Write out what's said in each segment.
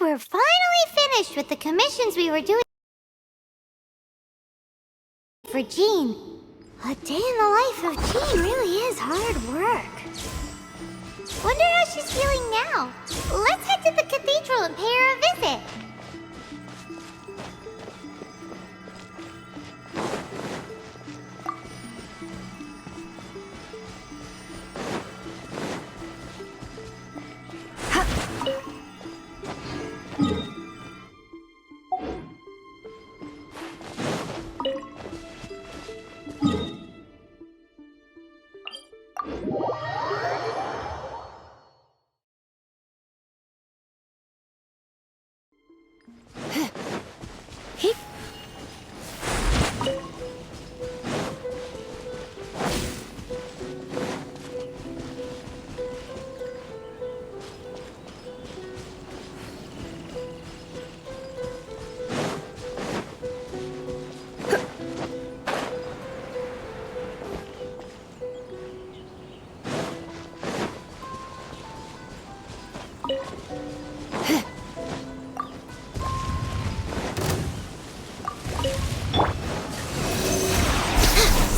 We're finally finished with the commissions we were doing for Jean. A day in the life of Jean really is hard work. Wonder how she's feeling now. Let's head to the cathedral and pay her a visit.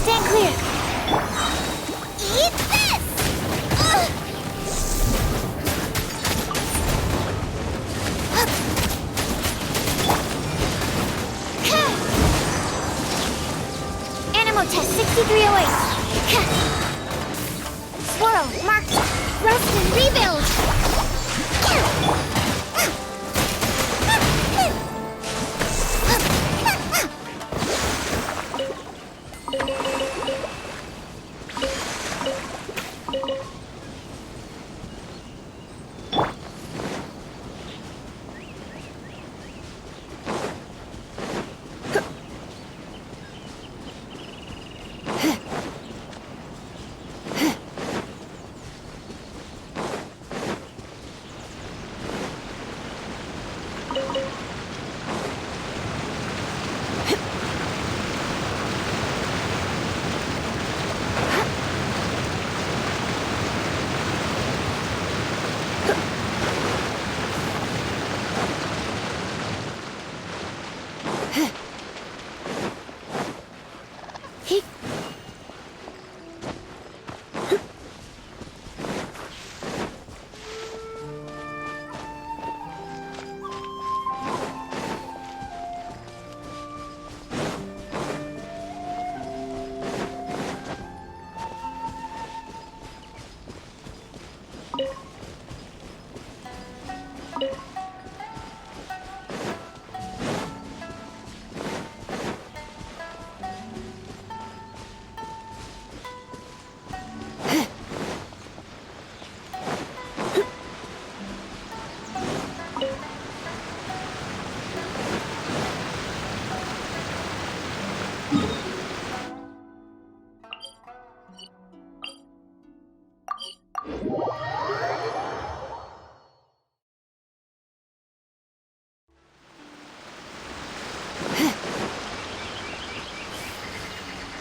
Stand clear. Eat this! Animal test 6308. Swirl, marked, rest and rebuild.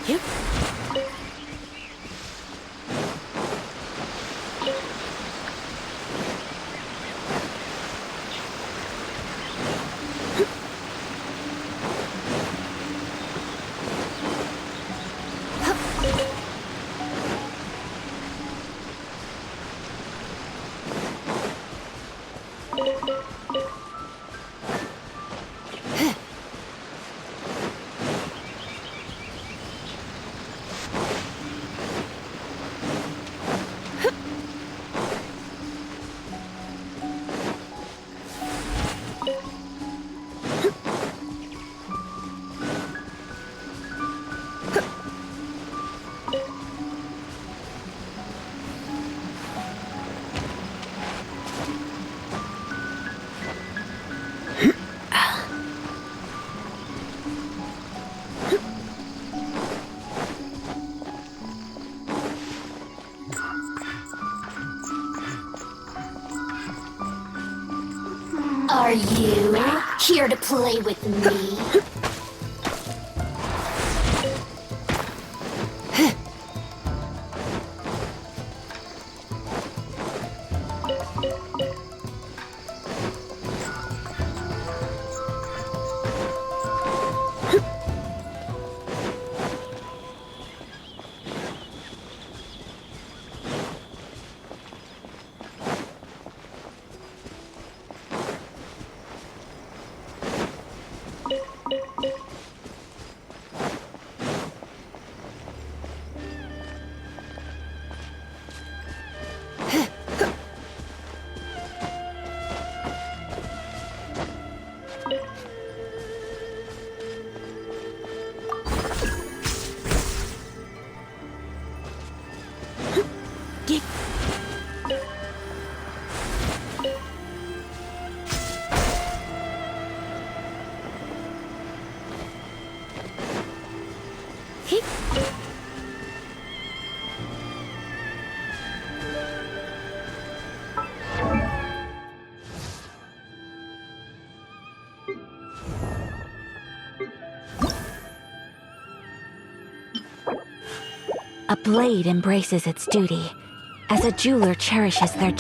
Yep. Are you here to play with me? A blade embraces its duty, as a jeweler cherishes their...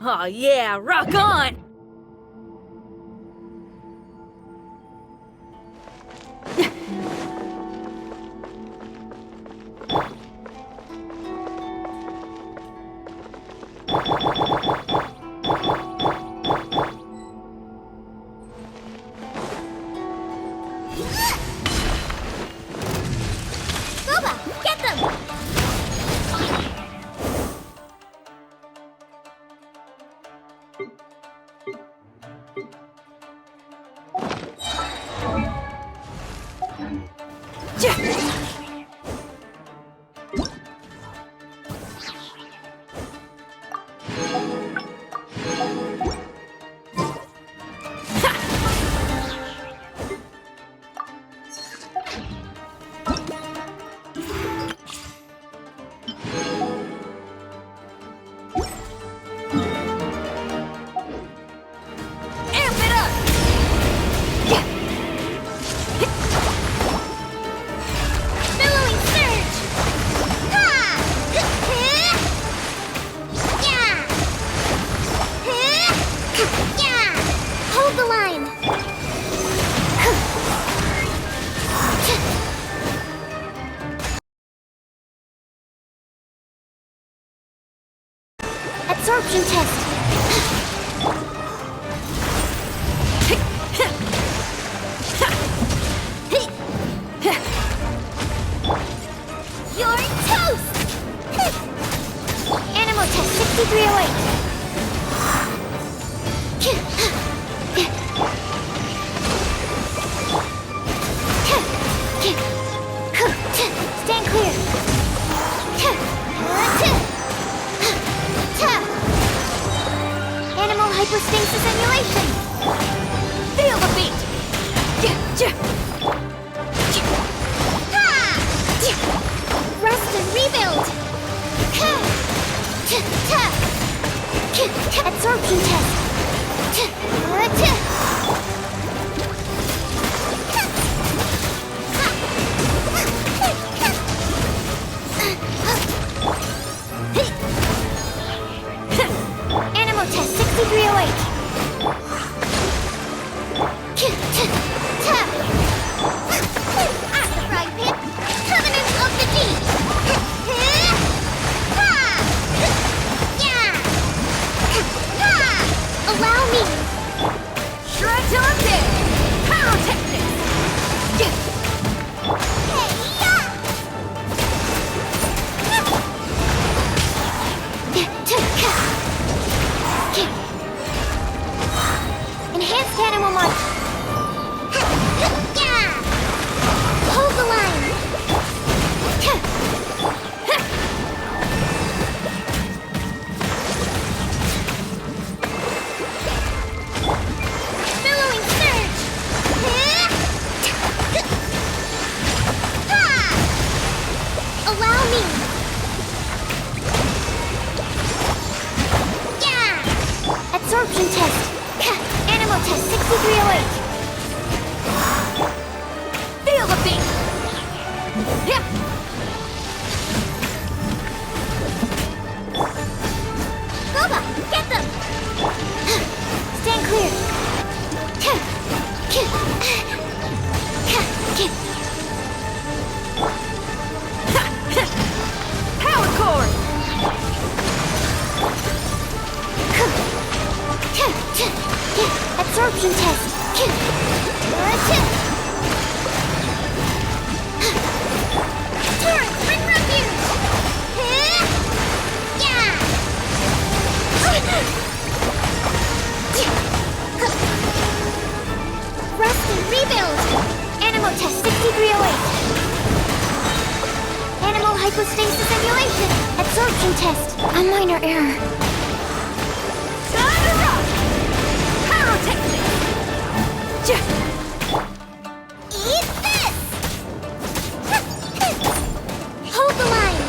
Oh yeah, rock on! Boba, get them! Absorption test. You're toast! Animal test 6308. Stand clear. Animal hypostasis emulation. Feel the beat. Rest and rebuild. Absorption test. Animal test 6308. At the fry pit, Covenant of the Deep. Allow me. Shred till I'm dead! Pyrotechnics! Enhanced animal march. Hold the line. Billowing surge. Allow me. Absorption test. Animal test 6308. Feel the beat! Boba, get them! Stand clear. Power cord! Absorption test. Torrent, bring refuge! Rest and rebuild! Hypostasis emulation. Absorption test. A minor error. Time to rock! Pyrotechnics! Eat this! Hold the line.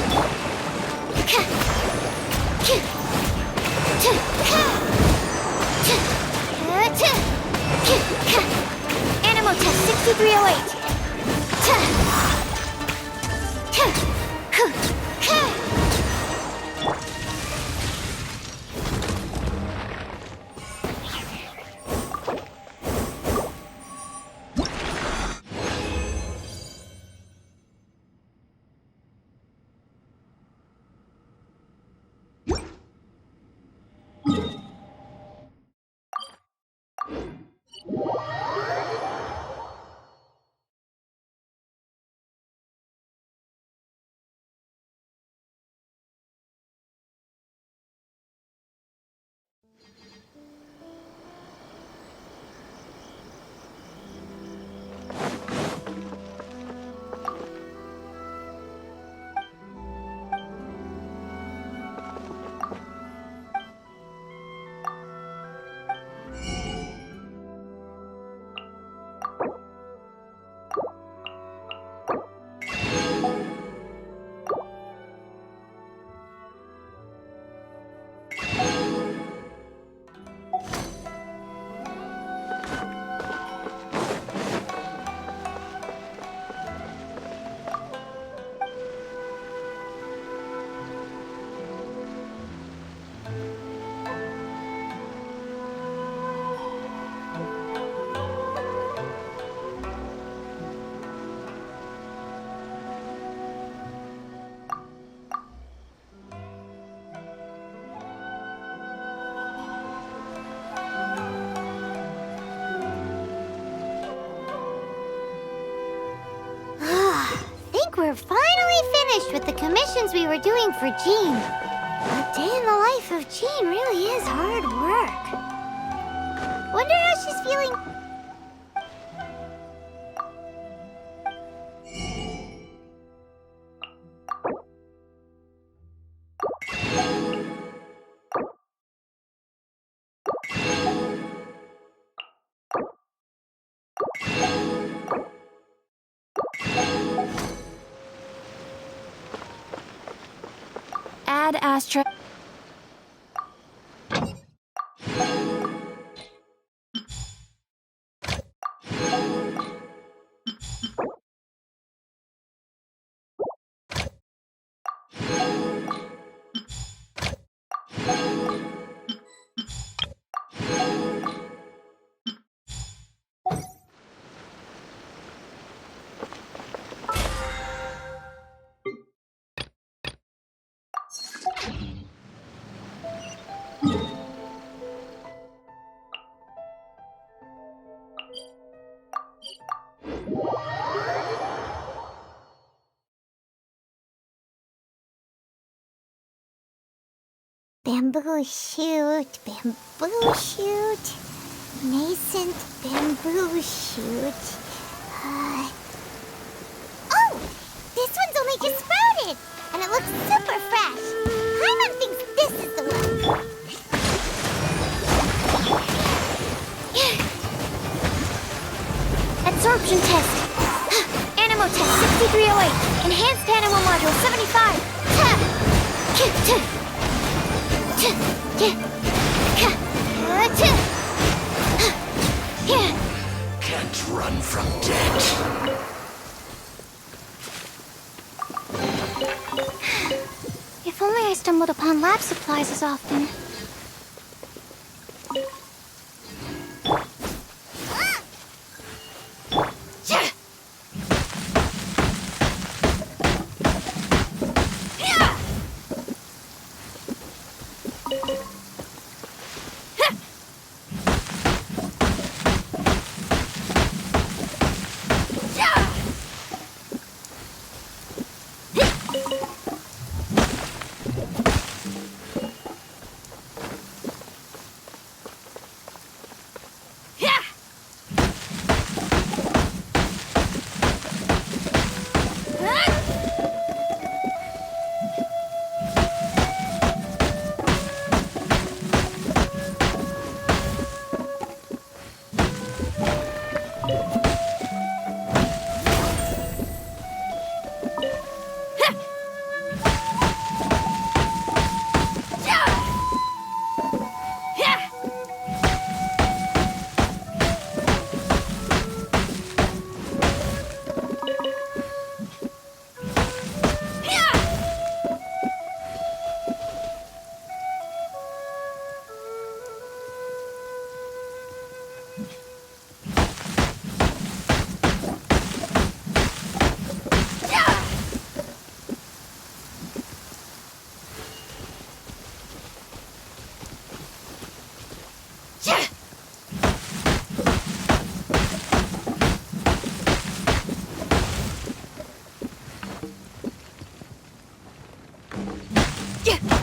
Animal test 6308. We're finally finished with the commissions we were doing for Jean. A day in the life of Jean really is hard work. Wonder how she's feeling. Add Astra. Bamboo shoot, nascent bamboo shoot. Oh! This one's only just sprouted, and it looks super fresh. Paimon thinks this is the one. Absorption test. Animal test 6308. Enhanced animal module 75. Can't run from death. If only I stumbled upon lab supplies as often.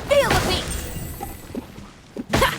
Feel the beat! Ha!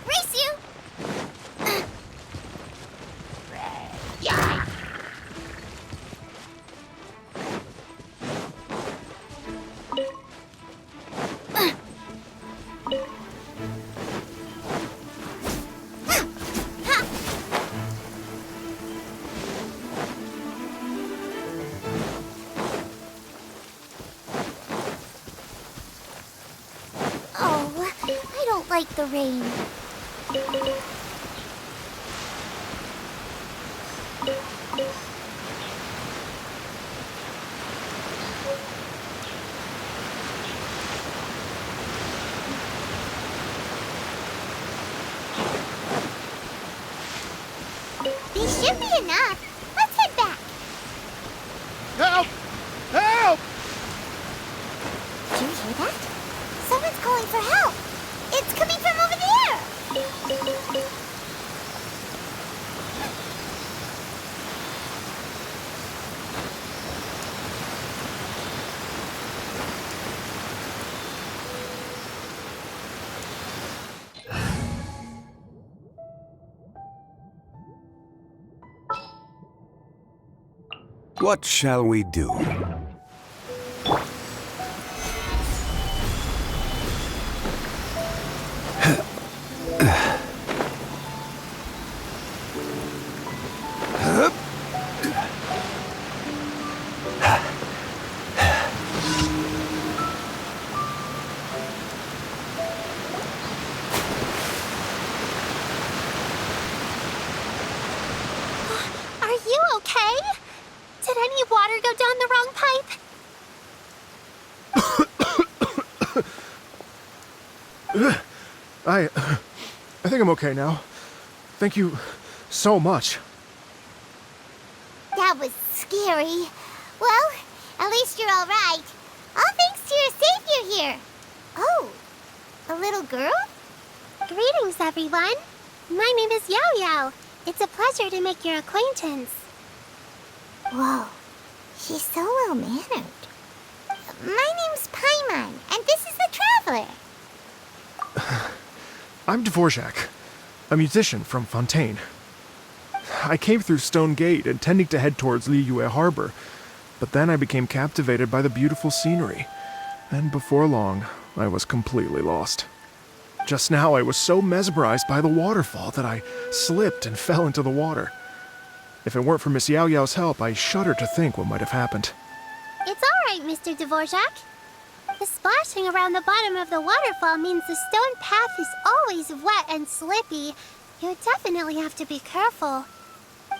Race you! Oh, I don't like the rain. These should be enough. Let's head back. Help! Help! Did you hear that? Someone's calling for help. It's coming from over there. What shall we do? Are you okay? Did any water go down the wrong pipe? I think I'm okay now. Thank you so much. That was scary. Well, at least you're all right. All thanks to your savior here. Oh, a little girl? Greetings, everyone. My name is Yao Yao. It's a pleasure to make your acquaintance. Whoa, she's so well-mannered. My name's Paimon, and this is the Traveler. I'm Dvorak, a musician from Fontaine. I came through Stone Gate intending to head towards Liyue Harbor, but then I became captivated by the beautiful scenery, and before long, I was completely lost. Just now, I was so mesmerized by the waterfall that I slipped and fell into the water. If it weren't for Miss Yao Yao's help, I shudder to think what might have happened. It's all right, Mr. Dvorak. The splashing around the bottom of the waterfall means the stone path is always wet and slippy. You definitely have to be careful.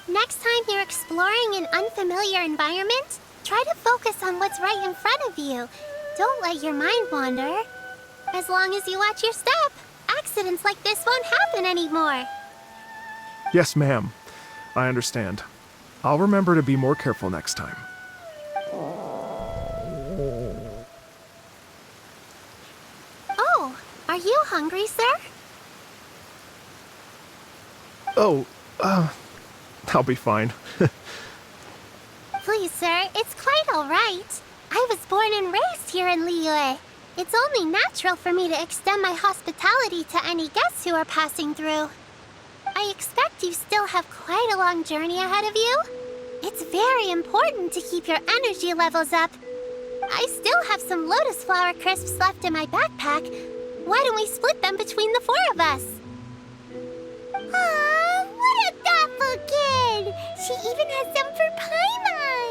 Next time you're exploring an unfamiliar environment, try to focus on what's right in front of you. Don't let your mind wander. As long as you watch your step, accidents like this won't happen anymore. Yes, ma'am. I understand. I'll remember to be more careful next time. Oh, are you hungry, sir? Oh, I'll be fine. Please, sir, it's quite all right. I was born and raised here in Liyue. It's only natural for me to extend my hospitality to any guests who are passing through. I expect you still have quite a long journey ahead of you. It's very important to keep your energy levels up. I still have some lotus flower crisps left in my backpack. Why don't we split them between the 4 of us? Aw, what a thoughtful kid! She even has some for Paimon!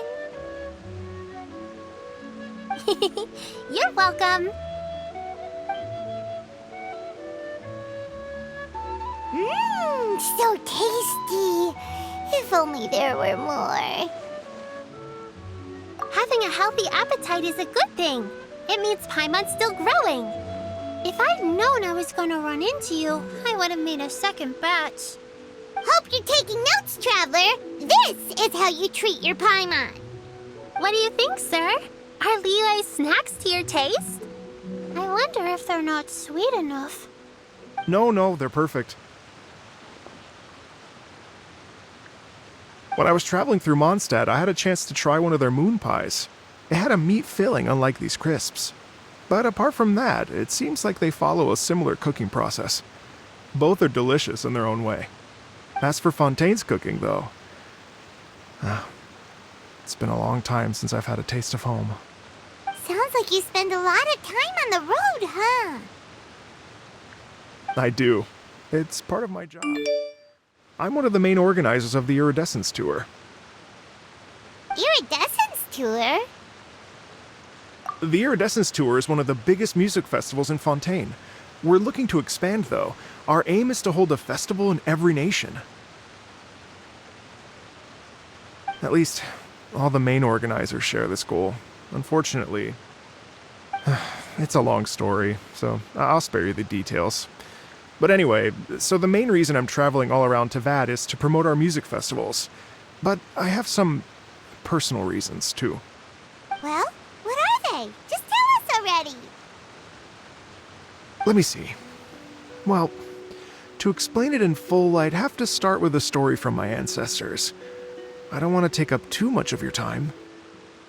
You're welcome. Mmm, so tasty. If only there were more. Having a healthy appetite is a good thing. It means Paimon's still growing. If I'd known I was going to run into you, I would have made a second batch. Hope you're taking notes, Traveler. This is how you treat your Paimon. What do you think, sir? Are Liyue's snacks to your taste? I wonder if they're not sweet enough. No, they're perfect. When I was traveling through Mondstadt, I had a chance to try one of their moon pies. It had a meat filling, unlike these crisps. But apart from that, it seems like they follow a similar cooking process. Both are delicious in their own way. As for Fontaine's cooking, though, it's been a long time since I've had a taste of home. Sounds like you spend a lot of time on the road, huh? I do. It's part of my job. I'm one of the main organizers of the Iridescence Tour. Iridescence Tour? The Iridescence Tour is one of the biggest music festivals in Fontaine. We're looking to expand, though. Our aim is to hold a festival in every nation. At least, all the main organizers share this goal. Unfortunately, it's a long story, so I'll spare you the details. But anyway, so the main reason I'm traveling all around Tavad is to promote our music festivals. But I have some personal reasons, too. Well, what are they? Just tell us already. Let me see. Well, to explain it in full, I'd have to start with a story from my ancestors. I don't want to take up too much of your time.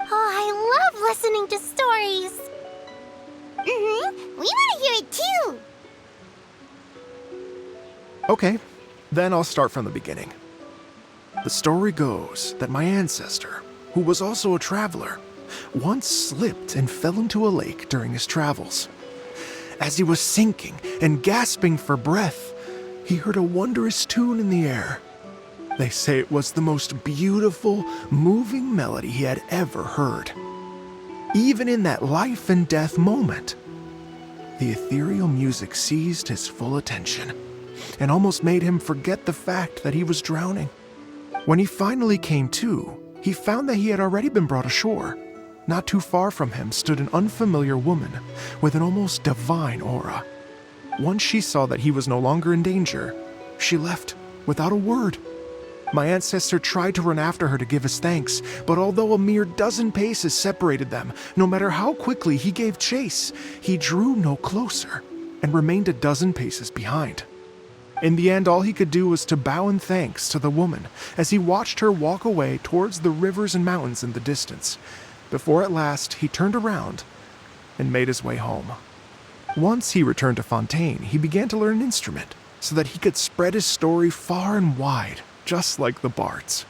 Oh, I love listening to stories. We want to hear it too. Okay, then I'll start from the beginning. The story goes that my ancestor, who was also a traveler, once slipped and fell into a lake during his travels. As he was sinking and gasping for breath, he heard a wondrous tune in the air. They say it was the most beautiful, moving melody he had ever heard. Even in that life and death moment, the ethereal music seized his full attention and almost made him forget the fact that he was drowning. When he finally came to, he found that he had already been brought ashore. Not too far from him stood an unfamiliar woman with an almost divine aura. Once she saw that he was no longer in danger, she left without a word. My ancestor tried to run after her to give his thanks, but although a mere dozen paces separated them, no matter how quickly he gave chase, he drew no closer and remained a dozen paces behind. In the end, all he could do was to bow in thanks to the woman as he watched her walk away towards the rivers and mountains in the distance, before at last he turned around and made his way home. Once he returned to Fontaine, he began to learn an instrument so that he could spread his story far and wide, just like the bards.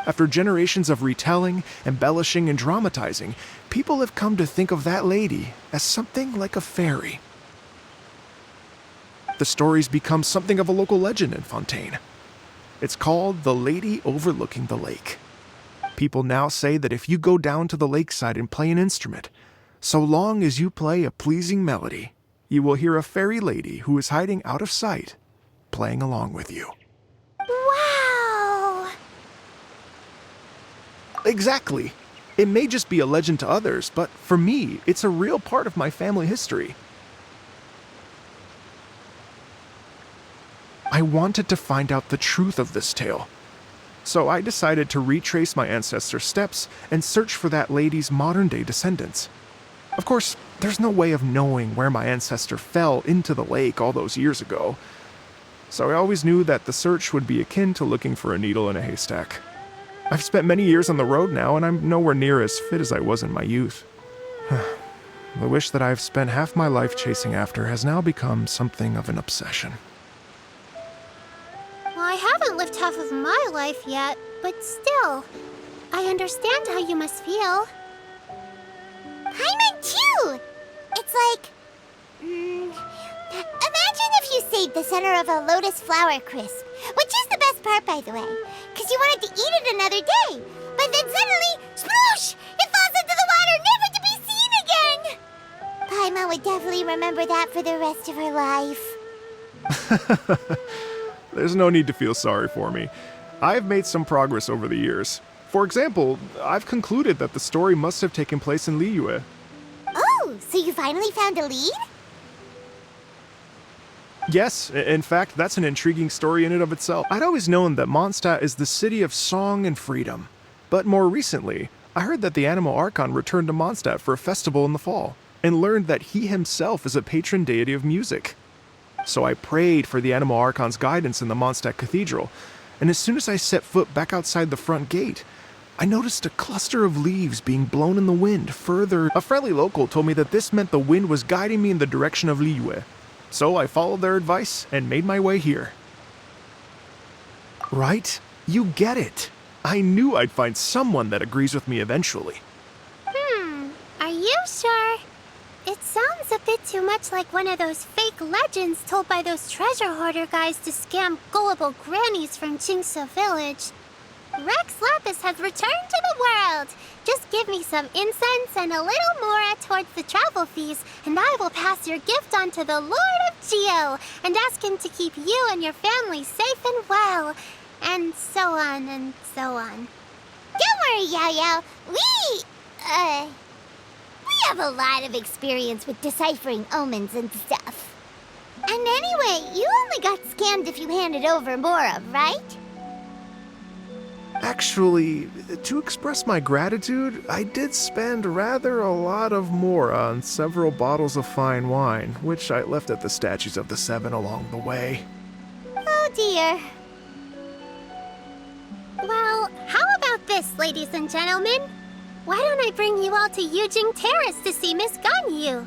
After generations of retelling, embellishing, and dramatizing, people have come to think of that lady as something like a fairy. The story's become something of a local legend in Fontaine. It's called The Lady Overlooking the Lake. People now say that if you go down to the lakeside and play an instrument, so long as you play a pleasing melody, you will hear a fairy lady who is hiding out of sight, playing along with you. Wow! Exactly. It may just be a legend to others, but for me, it's a real part of my family history. I wanted to find out the truth of this tale. So I decided to retrace my ancestors' steps and search for that lady's modern-day descendants. Of course, there's no way of knowing where my ancestor fell into the lake all those years ago, so I always knew that the search would be akin to looking for a needle in a haystack. I've spent many years on the road now, and I'm nowhere near as fit as I was in my youth. The wish that I've spent half my life chasing after has now become something of an obsession. Well, I haven't lived half of my life yet, but still, I understand how you must feel. Paimon too! It's like... imagine if you saved the center of a lotus flower crisp, which is the best part, by the way, because you wanted to eat it another day. But then suddenly, sploosh! It falls into the water, never to be seen again! Paimon would definitely remember that for the rest of her life. There's no need to feel sorry for me. I've made some progress over the years. For example, I've concluded that the story must have taken place in Liyue. Oh, so you finally found a lead? Yes, in fact, that's an intriguing story in and of itself. I'd always known that Mondstadt is the city of song and freedom. But more recently, I heard that the Animal Archon returned to Mondstadt for a festival in the fall, and learned that he himself is a patron deity of music. So I prayed for the Animal Archon's guidance in the Mondstadt Cathedral, and as soon as I set foot back outside the front gate, I noticed a cluster of leaves being blown in the wind further. A friendly local told me that this meant the wind was guiding me in the direction of Liyue. So I followed their advice and made my way here. Right? You get it. I knew I'd find someone that agrees with me eventually. Are you sure? It sounds a bit too much like one of those fake legends told by those treasure hoarder guys to scam gullible grannies from Jingsa Village. Rex Lapis has returned to the world. Just give me some incense and a little more towards the travel fees, and I will pass your gift on to the Lord of Geo and ask him to keep you and your family safe and well, and so on and so on. Don't worry, Yao Yao. We have a lot of experience with deciphering omens and stuff. And anyway, you only got scammed if you handed over Mora, right? Actually, to express my gratitude, I did spend rather a lot of Mora on several bottles of fine wine, which I left at the statues of the Seven along the way. Oh dear. Well, how about this, ladies and gentlemen? Why don't I bring you all to Yujing Terrace to see Miss Ganyu?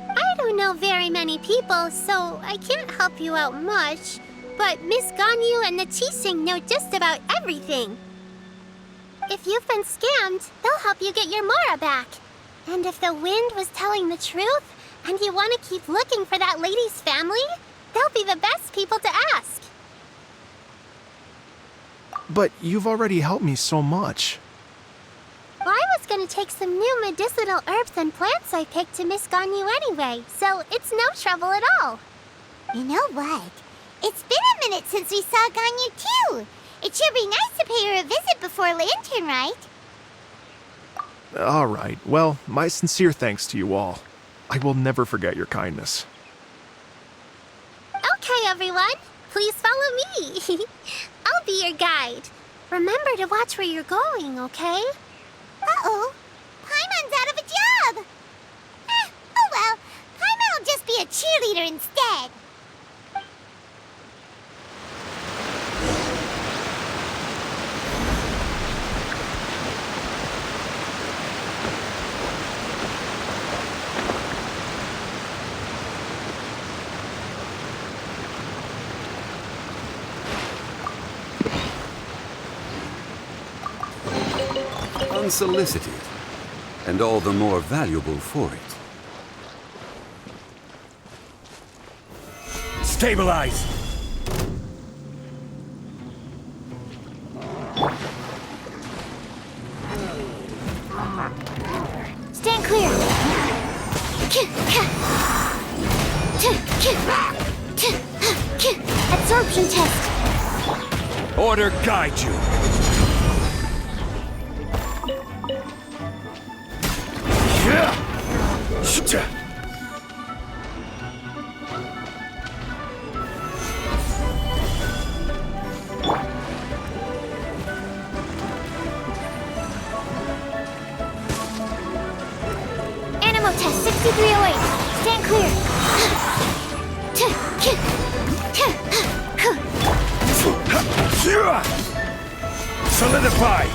I don't know very many people, so I can't help you out much. But Miss Ganyu and the Qixing know just about everything. If you've been scammed, they'll help you get your Mora back. And if the wind was telling the truth, and you want to keep looking for that lady's family, they'll be the best people to ask. But you've already helped me so much. Well, I was going to take some new medicinal herbs and plants I picked to Miss Ganyu anyway, so it's no trouble at all. You know what? It's been a minute since we saw Ganyu too. It should be nice to pay her a visit before Lantern, right? All right. Well, my sincere thanks to you all. I will never forget your kindness. Okay, everyone. Please follow me. I'll be your guide. Remember to watch where you're going, okay? Uh-oh. Paimon's out of a job. Oh well. Paimon will just be a cheerleader instead. Unsolicited, and all the more valuable for it. Stabilize! Stand clear. Absorption test. Order guide you! Fight!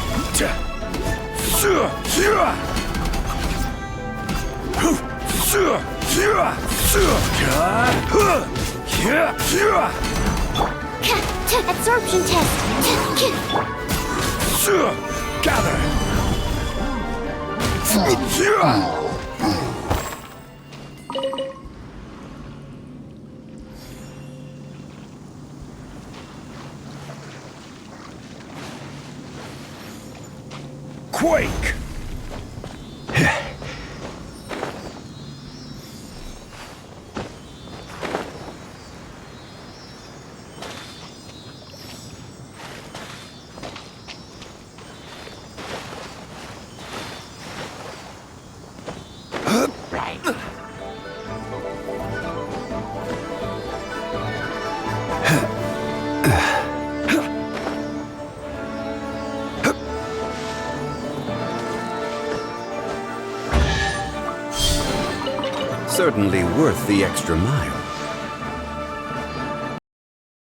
Absorption test. Gather! Quake! Certainly worth the extra mile.